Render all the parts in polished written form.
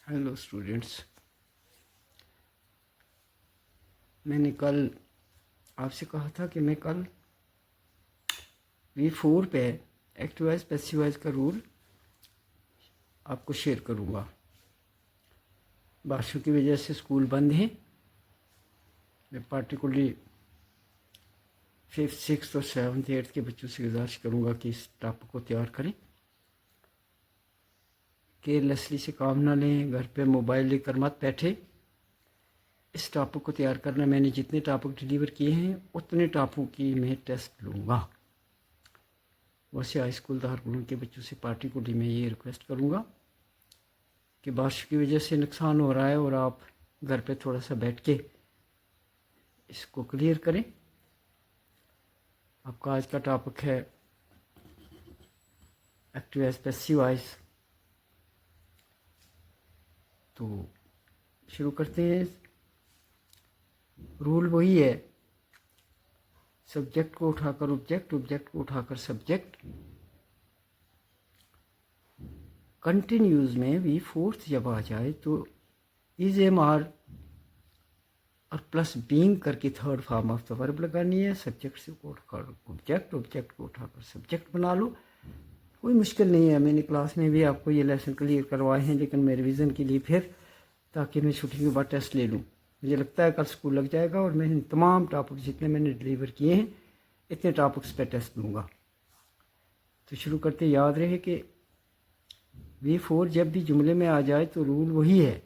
Hello students, मैंने कल आपसे कहा था कि मैं कल V4 पे एक्टिव वॉइस पैसिव वॉइस का रूल आपको शेयर करूँगा। बारिशों की वजह से स्कूल बंद हैं। मैं पार्टिकुलरली 5th, 6th और 7th, 8th के बच्चों से गुजारिश करूँगा कि इस टॉपिक को तैयार करें। केयरलेसली से काम ना लें, घर पे मोबाइल लेकर मत बैठे। इस टॉपिक को तैयार करना, मैंने जितने टॉपिक डिलीवर किए हैं उतने टॉपिक की मैं टेस्ट लूँगा। वैसे हाई स्कूल दारकुलूम के बच्चों से पार्टिकुलरली मैं ये रिक्वेस्ट करूँगा कि बारिश की वजह से नुकसान हो रहा है और आप घर पे थोड़ा सा बैठ के इसको क्लियर करें। आपका आज का टॉपिक है एक्टिव वॉइस पैसिव वॉइस। तो शुरू करते हैं। रूल वही है, सब्जेक्ट को उठाकर ऑब्जेक्ट, ऑब्जेक्ट को उठाकर सब्जेक्ट। कंटिन्यूज में V4 जब आ जाए तो इज एम आर और प्लस बीइंग करके third form of the verb लगानी है। सब्जेक्ट से को उठाकर ऑब्जेक्ट, ऑब्जेक्ट को उठाकर सब्जेक्ट बना लो। कोई मुश्किल नहीं है, मैंने क्लास में भी आपको ये लेसन क्लियर करवाए हैं, लेकिन मैं रिवीजन के लिए फिर ताकि मैं छुट्टी के बाद टेस्ट ले लूँ। मुझे लगता है कल स्कूल लग जाएगा और मैं इन तमाम टॉपिक जितने मैंने डिलीवर किए हैं इतने टॉपिक्स पे टेस्ट लूँगा। तो शुरू करते। याद रहे कि V4 जब भी जुमले में आ जाए तो रूल वही है,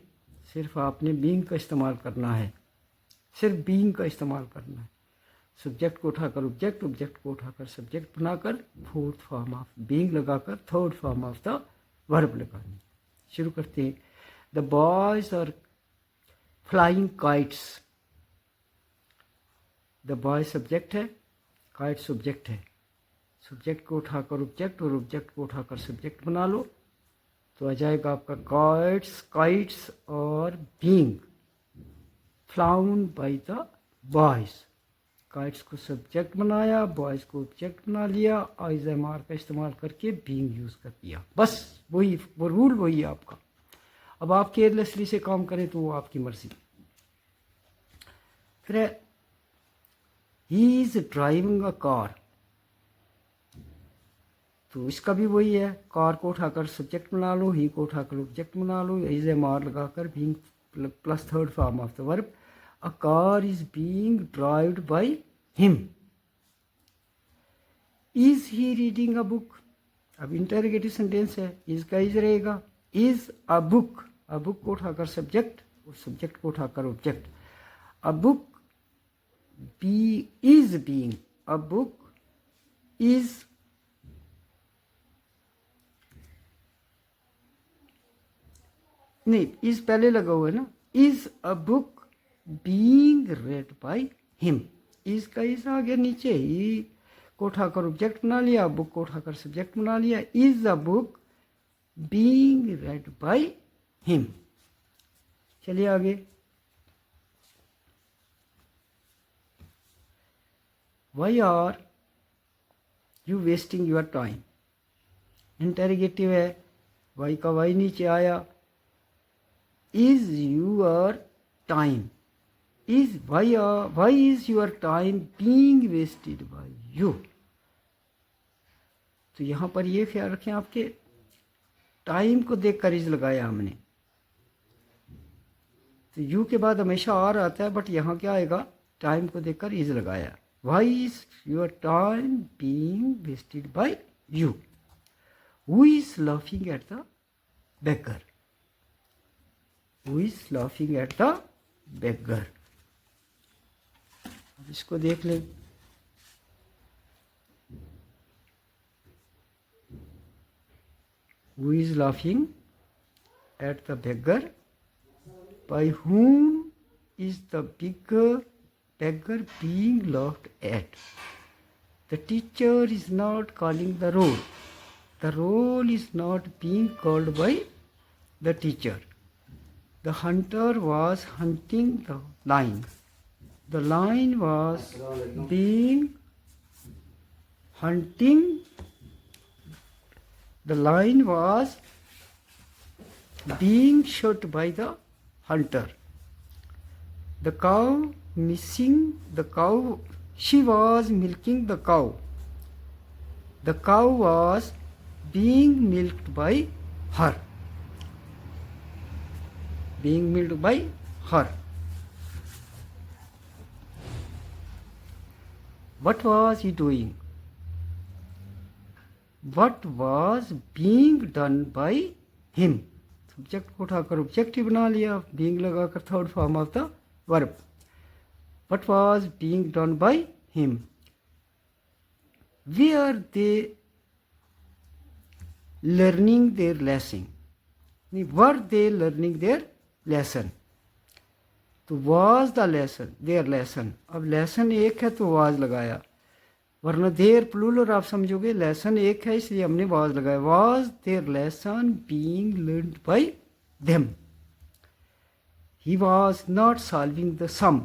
सिर्फ आपने बीइंग का इस्तेमाल करना है, सिर्फ बीइंग का इस्तेमाल करना है। सब्जेक्ट को उठाकर ऑब्जेक्ट, ऑब्जेक्ट को उठाकर सब्जेक्ट बनाकर फोर्थ फॉर्म ऑफ बीइंग लगाकर third form of the verb लगानी। शुरू करते हैं। The boys are flying kites. The boy subject है, काइट्स ऑब्जेक्ट है। सब्जेक्ट को उठाकर ऑब्जेक्ट और ऑब्जेक्ट को उठाकर सब्जेक्ट बना लो तो आ जाएगा आपका काइट्स, काइट्स और being flown by the boys. Kites को सब्जेक्ट बनाया, बॉयज को ऑब्जेक्ट बना लिया, आइज एम आर का इस्तेमाल करके बीइंग यूज कर दिया। बस वही वो रूल वही है आपका। अब आप केयरलेसली से काम करें तो वो आपकी मर्जी। फिर he is driving a car, तो इसका भी वही है, कार को उठाकर सब्जेक्ट बना लो, ही को उठाकर ऑब्जेक्ट बना लो, इज एम आर लगाकर being plus third form of the verb. A car is being drived by him. Is he reading a book, अब इंटरोगेटिव सेंटेंस है, इज का इज रहेगा। Is a book, a book को उठाकर subject और subject को उठाकर object. A book be is being, a book is नहीं, इज पहले लगा हुआ है ना। Is a book being read by him. Is का इज आ गया नीचे, ही को उठाकर ऑब्जेक्ट बना लिया, बुक को उठाकर सब्जेक्ट बना लिया। Is a book being read by him. चलिए आगे। Why are you wasting your time, interrogative है, वाई का वाई नीचे आया। Is your time, is why is your time being wasted by you. तो यहां पर ये ख्याल रखें, आपके टाइम को देखकर इज लगाया हमने, तो यू के बाद हमेशा आर आता है, बट यहां क्या आएगा, टाइम को देखकर इज लगाया। Why is your time being wasted by you. Who is laughing at the beggar, who is laughing at the beggar. अब इसको देख लें। Who is laughing at the beggar? By whom is the beggar being laughed at? The teacher is not calling the roll. The roll is not being called by the teacher. The hunter was hunting the lion. The lion was being hunting. The lion was being shot by the hunter. The cow missing the cow. She was milking the cow. The cow was being milked by her. Being milked by her. What was he doing? What was being done by him? Subject को उठाकर objective बना लिया, being लगाकर third form of the verb. What was being done by him? Were they learning their lesson? Were they learning their lesson? तो was the lesson their lesson. अब lesson एक है तो was लगाया, वरना देर प्लूरल आप समझोगे, लेसन एक है इसलिए हमने वाज लगाया. Was their lesson being learned by them. He was not solving the sum.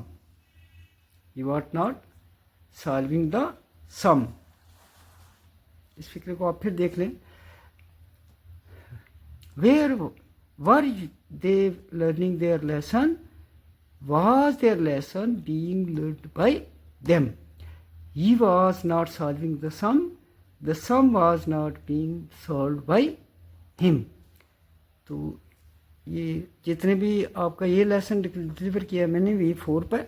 He was not solving the sum. इस फिक्र को आप फिर देख लें. Where were they learning their lesson? Was their lesson being learned by them. He was not solving the sum. The sum was not being solved by him. तो ये जितने भी आपका ये लेसन डिलीवर किया मैंने V4 पर,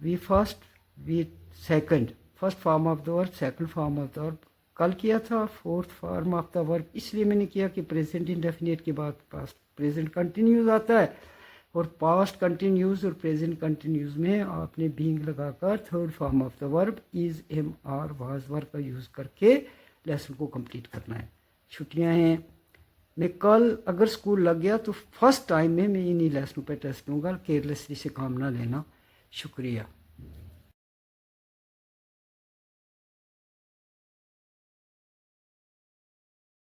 V first, V second, first form of the verb, second form of the verb कल किया था, fourth form of the verb इसलिए मैंने किया कि प्रेजेंट इंडेफिनिट के बाद पास्ट प्रेजेंट कंटिन्यूज आता है, और पास्ट कंटिन्यूज और प्रेजेंट कंटिन्यूज में आपने बीइंग लगाकर third form of the verb is, am, are, was verb का यूज़ करके लेसन को कंप्लीट करना है. छुट्टियां हैं, मैं कल अगर स्कूल लग गया तो फर्स्ट टाइम में मैं इन्हीं लेसनों पे टेस्ट लूँगा. केयरलेसली से काम ना लेना. शुक्रिया.